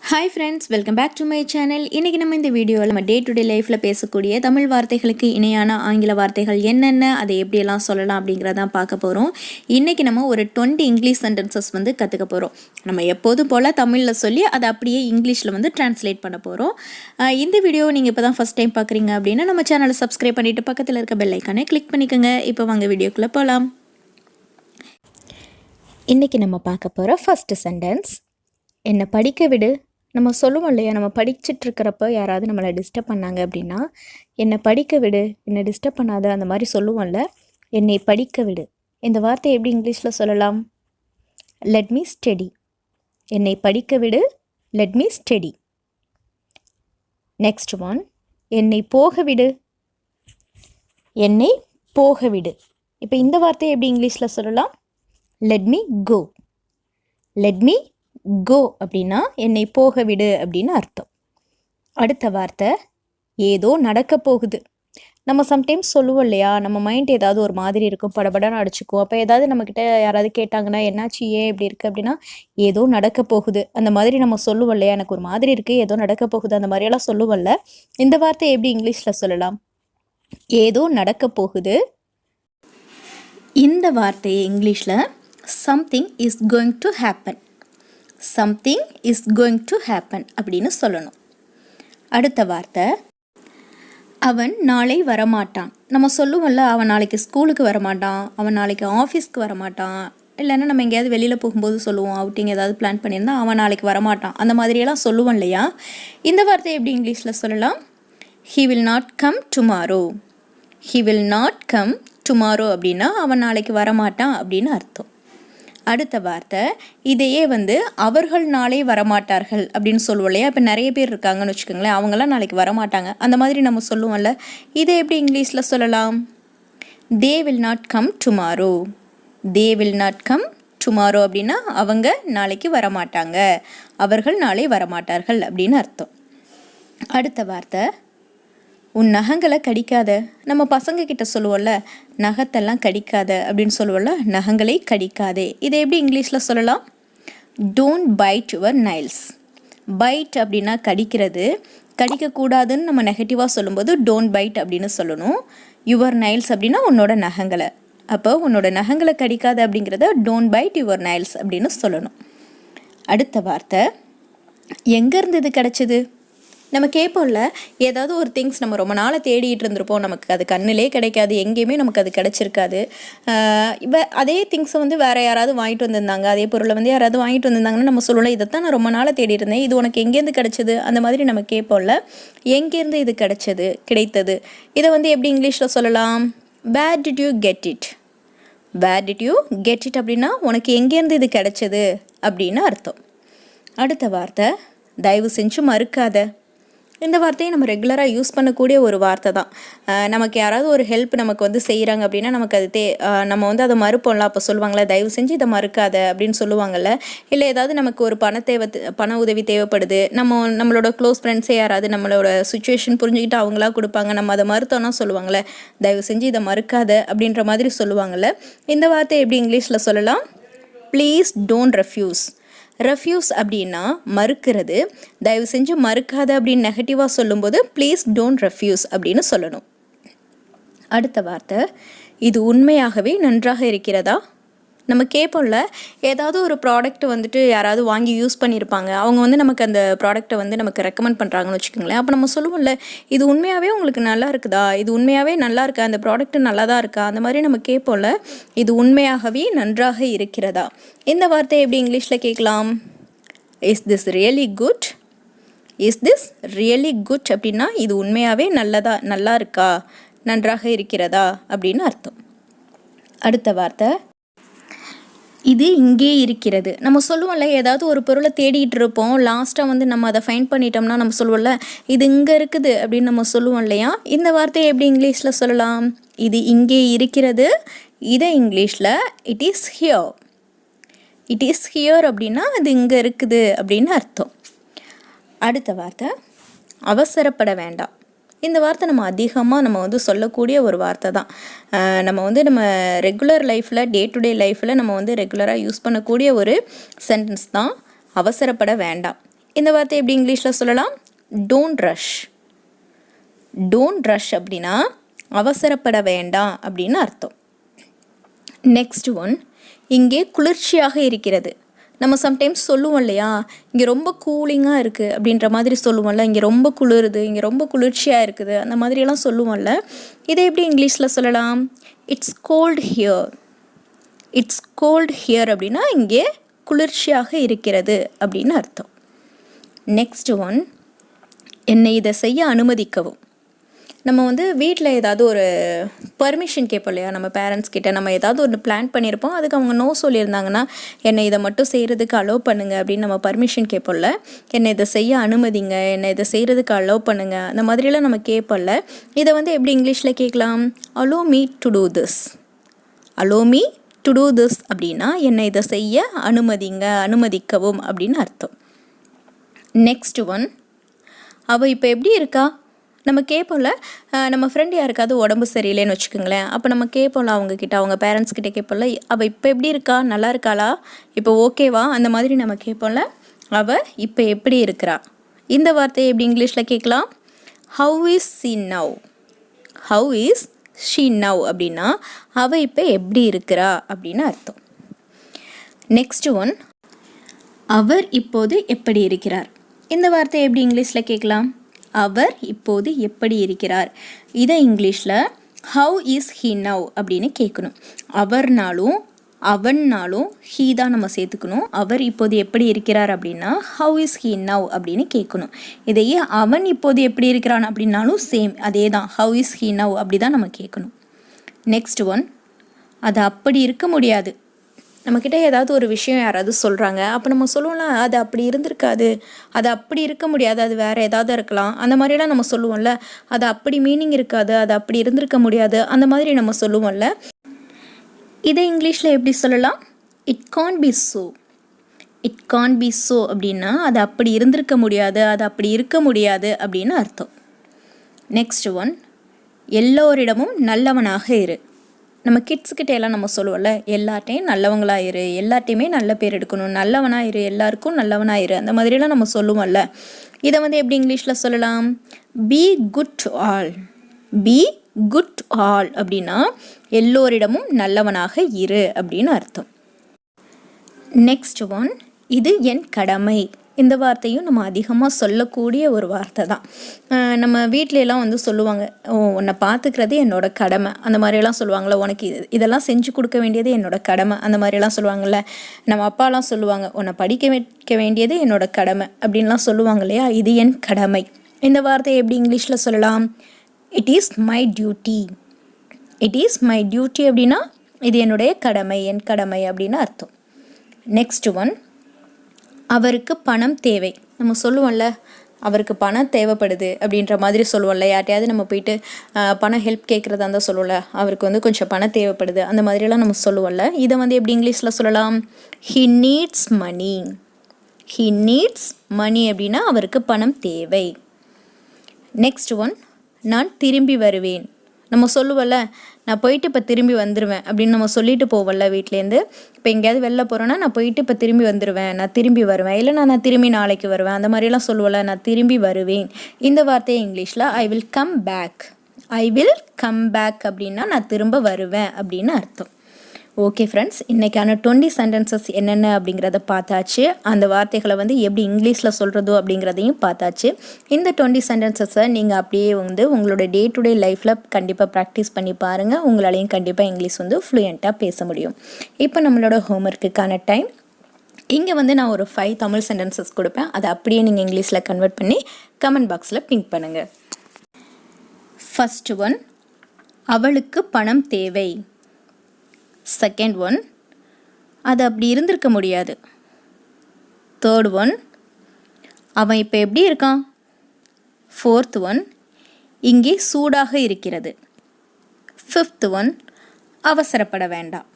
Hi friends, welcome back to my channel. இன்றைக்கி நம்ம இந்த வீடியோவில் நம்ம டே டு டே லைஃப்பில் பேசக்கூடிய தமிழ் வார்த்தைகளுக்கு இணையான ஆங்கில வார்த்தைகள் என்னென்ன, அதை எப்படியெல்லாம் சொல்லலாம் அப்படிங்கிறதான் பார்க்க போகிறோம். இன்றைக்கி நம்ம ஒரு 20 இங்கிலீஷ் சென்டென்சஸ் வந்து கற்றுக்க போகிறோம். நம்ம எப்போதும் போல் தமிழில் சொல்லி அதை அப்படியே இங்கிலீஷில் வந்து டிரான்ஸ்லேட் பண்ண போகிறோம். இந்த வீடியோ நீங்கள் இப்போ தான் ஃபஸ்ட் டைம் பார்க்குறீங்க அப்படின்னா நம்ம சேனலை சப்ஸ்கிரைப் பண்ணிவிட்டு பக்கத்தில் இருக்க பெல் ஐக்கானை கிளிக் பண்ணிக்கோங்க. இப்போ வாங்க வீடியோக்குள்ளே போகலாம். இன்றைக்கி நம்ம பார்க்க போகிற ஃபஸ்ட்டு சென்டென்ஸ், என்னை படிக்க விடு. நம்ம சொல்லுவோம் இல்லையா, நம்ம படிச்சுட்ருக்கிறப்ப யாராவது நம்மளை டிஸ்டர்ப் பண்ணாங்க அப்படின்னா, என்னை படிக்க விடு, என்னை டிஸ்டர்ப் பண்ணாத, அந்த மாதிரி சொல்லுவோம்ல. என்னை படிக்க விடு, இந்த வார்த்தை எப்படி இங்கிலீஷில் சொல்லலாம்? Let me study. என்னை படிக்க விடு, let me study. Next one, என்னை போக விடு. என்னை போக விடு. இப்போ இந்த வார்த்தையை எப்படி இங்கிலீஷில் சொல்லலாம்? Let me go. Let me go அப்படின்னா என்னை போக விடு அப்படின்னு அர்த்தம். அடுத்த வார்த்தை, ஏதோ நடக்க போகுது. நம்ம சம்டைம்ஸ் சொல்லுவோம் இல்லையா, நம்ம மைண்ட் ஏதாவது ஒரு மாதிரி இருக்கும், படபடன்னு அடிச்சுக்கும். அப்போ ஏதாவது நம்மக்கிட்ட யாராவது கேட்டாங்கன்னா என்னாச்சு, ஏன் இப்படி இருக்குது அப்படின்னா, ஏதோ நடக்க போகுது அந்த மாதிரி நம்ம சொல்லுவோம் இல்லையா, எனக்கு ஒரு மாதிரி இருக்குது, ஏதோ நடக்க போகுது அந்த மாதிரியெல்லாம் சொல்லுவோம்ல. இந்த வார்த்தை எப்படி இங்கிலீஷில் சொல்லலாம்? ஏதோ நடக்க போகுது. இந்த வார்த்தையை இங்கிலீஷில் something is going to happen. Something is going to happen அப்படின்னு சொல்லணும். அடுத்த வார்த்தை, அவன் நாளை வரமாட்டான். நம்ம சொல்லுவோம்ல, அவன் நாளைக்கு ஸ்கூலுக்கு வரமாட்டான், அவன் நாளைக்கு ஆஃபீஸ்க்கு வரமாட்டான், இல்லைன்னா நம்ம எங்கேயாவது வெளியில் போகும்போது சொல்லுவோம், அவுட்டிங் ஏதாவது பிளான் பண்ணியிருந்தா அவன் நாளைக்கு வரமாட்டான், அந்த மாதிரியெல்லாம் சொல்லுவோம் இல்லையா. இந்த வார்த்தை எப்படி இங்கிலீஷில் சொல்லலாம்? He will not come tomorrow. He will not come tomorrow அப்படின்னா அவன் நாளைக்கு வரமாட்டான் அப்படின்னு அர்த்தம். அடுத்த வார்த்தை, இதையே வந்து அவர்கள் நாளை வரமாட்டார்கள் அப்படின்னு சொல்லுவோம் இல்லையா. இப்போ நிறைய பேர் இருக்காங்கன்னு வச்சுக்கோங்களேன், அவங்களாம் நாளைக்கு வரமாட்டாங்க அந்த மாதிரி நம்ம சொல்லுவோம்ல. இதை எப்படி இங்கிலீஷில் சொல்லலாம்? They will not come tomorrow. They will not come tomorrow அப்படின்னா அவங்க நாளைக்கு வரமாட்டாங்க, அவர்கள் நாளை வரமாட்டார்கள் அப்படின்னு அர்த்தம். அடுத்த வார்த்தை, உன் நகங்களை கடிக்காத. நம்ம பசங்க கிட்ட சொல்லுவோம்ல, நகத்தெல்லாம் கடிக்காத அப்படின்னு சொல்லுவோம்ல, நகங்களை கடிக்காதே. இதை எப்படி இங்கிலீஷில் சொல்லலாம்? Don't bite your Niles. Byte அப்படின்னா கடிக்கிறது, கடிக்கக்கூடாதுன்னு நம்ம நெகட்டிவாக சொல்லும்போது டோன்ட் பைட் அப்படின்னு சொல்லணும். யுவர் நைல்ஸ் அப்படின்னா உன்னோட நகங்களை. அப்போ உன்னோட நகங்களை கடிக்காத அப்படிங்கிறத டோன்ட் பைட் யுவர் நைல்ஸ் அப்படின்னு சொல்லணும். அடுத்த வார்த்தை, எங்கேருந்து இது கிடச்சிது? நம்ம கேட்போம்ல, ஏதாவது ஒரு திங்ஸ் நம்ம ரொம்ப நாளாக தேடிட்டு இருந்திருப்போம், நமக்கு அது கண்ணிலே கிடைக்காது, எங்கேயுமே நமக்கு அது கிடச்சிருக்காது. அதே திங்ஸை வந்து வேறு யாராவது வாங்கிட்டு வந்திருந்தாங்க, அதே பொருளை வந்து யாராவது வாங்கிட்டு வந்திருந்தாங்கன்னா நம்ம சொல்லலாம், இதைத்தான் நான் ரொம்ப நாளாக தேடி இருந்தேன், இது உனக்கு எங்கேருந்து கிடச்சிது, அந்த மாதிரி நம்ம கேட்போம்ல. எங்கேருந்து இது கிடைத்தது, இதை வந்து எப்படி இங்கிலீஷில் சொல்லலாம்? Where did you get it. Where did you get it அப்படின்னா உனக்கு எங்கேருந்து இது கிடச்சிது அப்படின்னு அர்த்தம். அடுத்த வார்த்தை, தயவு செஞ்சு மறுக்காத. இந்த வார்த்தையை நம்ம ரெகுலராக யூஸ் பண்ணக்கூடிய ஒரு வார்த்தை தான். நமக்கு யாராவது ஒரு ஹெல்ப் நமக்கு வந்து செய்கிறாங்க அப்படின்னா நமக்கு அது நம்ம வந்து அதை மறுப்போம்ல. அப்போ சொல்லுவாங்களே, தயவு செஞ்சு இதை மறுக்காத அப்படின்னு சொல்லுவாங்கள்ல. இல்லை ஏதாவது நமக்கு ஒரு பண உதவி தேவைப்படுது, நம்மளோட க்ளோஸ் ஃப்ரெண்ட்ஸே யாராவது நம்மளோட சுச்சுவேஷன் புரிஞ்சுக்கிட்டு அவங்களா கொடுப்பாங்க, நம்ம அதை மறுத்தோன்னா சொல்லுவாங்கள்ல, தயவு செஞ்சு இதை மறுக்காத அப்படின்ற மாதிரி சொல்லுவாங்கள்ல. இந்த வார்த்தை எப்படி இங்கிலீஷில் சொல்லலாம்? Please don't refuse. ரெஃப்யூஸ் அப்படின்னா மறுக்கிறது, தயவு செஞ்சு மறுக்காத அப்படின்னு நெகட்டிவாக சொல்லும்போது ப்ளீஸ் டோன்ட் ரெஃப்யூஸ் அப்படின்னு சொல்லணும். அடுத்த வார்த்தை, இது உண்மையாகவே நன்றாக இருக்கிறதா. நம்ம கேட்போம்ல, ஏதாவது ஒரு ப்ராடக்ட் வந்துட்டு யாராவது வாங்கி யூஸ் பண்ணியிருப்பாங்க, அவங்க வந்து நமக்கு அந்த ப்ராடக்ட்டை வந்து நமக்கு ரெக்கமெண்ட் பண்ணுறாங்கன்னு வச்சுக்கோங்களேன். அப்போ நம்ம சொல்லுவோம்ல, இது உண்மையாகவே உங்களுக்கு நல்லா இருக்குதா, இது உண்மையாகவே நல்லா இருக்கா, அந்த ப்ராடக்ட் நல்லா தான் இருக்கா, அந்த மாதிரி நம்ம கேட்போம்ல. இது உண்மையாகவே நன்றாக இருக்கிறதா. இந்த வார்த்தையை எப்படி இங்கிலீஷில் கேட்கலாம்? Is this really good. Is this really good அப்படின்னா இது உண்மையாகவே நல்லா இருக்கா, நன்றாக இருக்கிறதா அப்படின்னு அர்த்தம். அடுத்த வார்த்தை, இது இங்கே இருக்கிறது. நம்ம சொல்லுவோம்ல, ஏதாவது ஒரு பொருளை தேடிட்டு இருப்போம், லாஸ்ட்டாக வந்து நம்ம அதை ஃபைண்ட் பண்ணிட்டோம்னா நம்ம சொல்லுவோம்ல, இது இங்கே இருக்குது அப்படின்னு நம்ம சொல்லுவோம் இல்லையா. இந்த வார்த்தையை எப்படி இங்கிலீஷில் சொல்லலாம்? இது இங்கே இருக்கிறது. இதை இங்கிலீஷில் it is here. It is here அப்படின்னா அது இங்கே இருக்குது அப்படின்னு அர்த்தம். அடுத்த வார்த்தை, அவசரப்பட வேண்டாம். இந்த வார்த்தை நம்ம அதிகமாக நம்ம வந்து சொல்லக்கூடிய ஒரு வார்த்தை தான். நம்ம ரெகுலர் லைஃப்பில், டே டு டே லைஃப்பில் நம்ம வந்து ரெகுலராக யூஸ் பண்ணக்கூடிய ஒரு சென்டென்ஸ் தான். அவசரப்பட வேண்டாம். இந்த வார்த்தை எப்படி இங்கிலீஷில் சொல்லலாம்? Don't rush. டோன்ட் ரஷ் அப்படின்னா அவசரப்பட வேண்டாம் அப்படின்னு அர்த்தம். நெக்ஸ்ட் ஒன், இங்கே குளிர்ச்சியாக இருக்கிறது. நம்ம சம்டைம்ஸ் சொல்லுவோம் இல்லையா, இங்கே ரொம்ப கூலிங்காக இருக்குது அப்படின்ற மாதிரி சொல்லுவோம்ல, இங்கே ரொம்ப குளிருது, இங்கே ரொம்ப குளிர்ச்சியாக இருக்குது, அந்த மாதிரியெல்லாம் சொல்லுவோம்ல. இதை எப்படி இங்கிலீஷில் சொல்லலாம்? It's cold here. It's cold here அப்படின்னா இங்கே குளிர்ச்சியாக இருக்கிறது அப்படின்னு அர்த்தம். நெக்ஸ்ட் ஒன், என்னை இதை செய்ய அனுமதிக்கவும். நம்ம வந்து வீட்டில் ஏதாவது ஒரு பர்மிஷன் கேட்போம் இல்லையா, நம்ம பேரண்ட்ஸ் கிட்ட. நம்ம ஏதாவது ஒன்று பிளான் பண்ணியிருப்போம், அதுக்கு அவங்க நோ சொல்லியிருந்தாங்கன்னா, என்னை இதை மட்டும் செய்கிறதுக்கு அலோவ் பண்ணுங்க அப்படின்னு நம்ம பர்மிஷன் கேட்போம்ல. என்னை இதை செய்ய அனுமதிங்க, என்னை இதை செய்கிறதுக்கு அலோவ் பண்ணுங்க, அந்த மாதிரியெல்லாம் நம்ம கேட்போம்ல. இதை வந்து எப்படி இங்கிலீஷில் கேட்கலாம்? Allow me to do this. Allow me to do this அப்படின்னா என்னை இதை செய்ய அனுமதிங்க, அனுமதிக்கவும் அப்படின்னு அர்த்தம். நெக்ஸ்ட் ஒன், அவள் இப்போ எப்படி இருக்கா? நம்ம கேட்போம்ல, நம்ம ஃப்ரெண்டு யாருக்காவது உடம்பு சரியில்லைன்னு வச்சுக்கோங்களேன். அப்போ நம்ம கேட்போம்ல அவங்கக்கிட்ட, அவங்க பேரண்ட்ஸ் கிட்டே கேட்போம்ல, அவள் இப்போ எப்படி இருக்கா, நல்லா இருக்காளா, இப்போ ஓகேவா, அந்த மாதிரி நம்ம கேட்போம்ல. அவள் இப்போ எப்படி இருக்கிறா? இந்த வார்த்தையை எப்படி இங்கிலீஷில் கேட்கலாம்? How is she now. How is she now அப்படின்னா அவள் இப்போ எப்படி இருக்கிறா அப்படின்னு அர்த்தம். நெக்ஸ்ட் ஒன், அவர் இப்போது எப்படி இருக்கிறார். இந்த வார்த்தையை எப்படி இங்கிலீஷில் கேட்கலாம்? அவர் இப்போது எப்படி இருக்கிறார். இதை இங்கிலீஷில் ஹவ் இஸ் ஹீ நவ் அப்படின்னு கேட்கணும். அவர்னாலும் அவன்னாலும் ஹீ தான் நம்ம சேர்த்துக்கணும். அவர் இப்போது எப்படி இருக்கிறார் அப்படின்னா ஹவ் இஸ் ஹீ நவ் அப்படின்னு கேட்கணும். இதையே அவன் இப்போது எப்படி இருக்கிறான் அப்படின்னாலும் சேம் அதே தான், ஹவ் இஸ் ஹீ நவ் அப்படி தான் நம்ம கேட்கணும். நெக்ஸ்ட் ஒன், அது அப்படி இருக்க முடியாது. நம்மக்கிட்ட ஏதாவது ஒரு விஷயம் யாராவது சொல்கிறாங்க, அப்போ நம்ம சொல்லுவோம்ல, அது அப்படி இருந்திருக்காது, அது அப்படி இருக்க முடியாது, அது வேறு ஏதாவது இருக்கலாம், அந்த மாதிரிலாம் நம்ம சொல்லுவோம்ல. அது அப்படி மீனிங் இருக்காது, அது அப்படி இருந்திருக்க முடியாது, அந்த மாதிரி நம்ம சொல்லுவோம்ல. இதை இங்கிலீஷில் எப்படி சொல்லலாம்? It can't be so. It can't be so அப்படின்னா அது அப்படி இருந்திருக்க முடியாது, அது அப்படி இருக்க முடியாது அப்படின்னு அர்த்தம். நெக்ஸ்ட் ஒன், எல்லோரிடமும் நல்லவனாக இரு. நம்ம கிட்ஸுக்கிட்ட எல்லாம் நம்ம சொல்லுவோம்ல, எல்லார்ட்டையும் நல்லவங்களாக இரு, எல்லார்ட்டையுமே நல்ல பேர் எடுக்கணும், நல்லவனாக இரு, எல்லாருக்கும் நல்லவனாக இரு, அந்த மாதிரிலாம் நம்ம சொல்லுவோம்ல. இதை வந்து எப்படி இங்கிலீஷில் சொல்லலாம்? Be good to all. Be good to all அப்படின்னா எல்லோரிடமும் நல்லவனாக இரு அப்படின்னு அர்த்தம். நெக்ஸ்ட் ஒன், இது என் கடமை. இந்த வார்த்தையும் நம்ம அதிகமாக சொல்லக்கூடிய ஒரு வார்த்தை தான். நம்ம வீட்டிலலாம் வந்து சொல்லுவாங்க, உன்னை பார்த்துக்கிறது என்னோட கடமை, அந்த மாதிரியெல்லாம் சொல்லுவாங்கள்ல. உனக்கு இதெல்லாம் செஞ்சு கொடுக்க வேண்டியது என்னோட கடமை, அந்த மாதிரியெல்லாம் சொல்லுவாங்கள்ல. நம்ம அப்பாலாம் சொல்லுவாங்க, உன்னை படிக்க வைக்க வேண்டியது என்னோட கடமை அப்படின்லாம் சொல்லுவாங்க இல்லையா. இது என் கடமை. இந்த வார்த்தையை எப்படி இங்கிலீஷில் சொல்லலாம்? It is my duty. It is my duty அப்படின்னா இது என்னுடைய கடமை, என் கடமை அப்படின்னு அர்த்தம். நெக்ஸ்ட் ஒன், அவருக்கு பணம் தேவை. நம்ம சொல்லுவோம்ல, அவருக்கு பணம் தேவைப்படுது அப்படின்ற மாதிரி சொல்லுவோம்ல. யார்ட்டையாவது நம்ம போயிட்டு பணம் ஹெல்ப் கேட்குறதா இருந்தால் சொல்லுவோம்ல, அவருக்கு வந்து கொஞ்சம் பணம் தேவைப்படுது, அந்த மாதிரியெல்லாம் நம்ம சொல்லுவோம்ல. இதை வந்து எப்படி இங்கிலீஷில் சொல்லலாம்? He needs money. He needs money அப்படின்னா அவருக்கு பணம் தேவை. நெக்ஸ்ட் ஒன், நான் திரும்பி வருவேன். நம்ம சொல்லுவோம்ல, நான் போயிட்டு இப்போ திரும்பி வந்துடுவேன் அப்படின்னு நம்ம சொல்லிட்டு போவோம்ல வீட்டிலேருந்து. இப்போ எங்கேயாவது வெளில போகிறோன்னா, நான் போயிட்டு இப்போ திரும்பி வந்துடுவேன், நான் திரும்பி வருவேன், இல்லைனா நான் திரும்பி நாளைக்கு வருவேன், அந்த மாதிரிலாம் சொல்லுவோம்ல. நான் திரும்பி வருவேன். இந்த வார்த்தையை இங்கிலீஷில் I will come back. I will come back அப்படின்னா நான் திரும்ப வருவேன் அப்படின்னு அர்த்தம். ஓகே ஃப்ரெண்ட்ஸ், இன்றைக்கான 20 சென்டென்சஸ் என்னென்ன அப்படிங்கிறத பார்த்தாச்சு. அந்த வார்த்தைகளை வந்து எப்படி இங்கிலீஷில் சொல்கிறதோ அப்படிங்கிறதையும் பார்த்தாச்சு. இந்த 20 சென்டென்சஸை நீங்கள் அப்படியே வந்து உங்களோட டே டு டே லைஃப்பில் கண்டிப்பாக ப்ராக்டிஸ் பண்ணி பாருங்கள். உங்களாலையும் கண்டிப்பாக இங்கிலீஷ் வந்து ஃப்ளூயண்ட்டாக பேச முடியும். இப்போ நம்மளோட ஹோம்ஒர்க்குக்கான டைம். இங்கே வந்து நான் ஒரு 5 தமிழ் சென்டென்சஸ் கொடுப்பேன். அதை அப்படியே நீங்கள் இங்கிலீஷில் கன்வெர்ட் பண்ணி கமெண்ட் பாக்ஸில் பிங்க் பண்ணுங்கள். ஃபர்ஸ்ட் ஒன், அவளுக்கு பணம் தேவை. செகண்ட் ஒன், அது அப்படி இருந்திருக்க முடியாது. தேர்ட் ஒன், அவன் இப்போ எப்படி இருக்கான். ஃபோர்த் ஒன், இங்கே சூடாக இருக்கிறது. ஃபிஃப்த் ஒன், அவசரப்பட வேண்டாம்.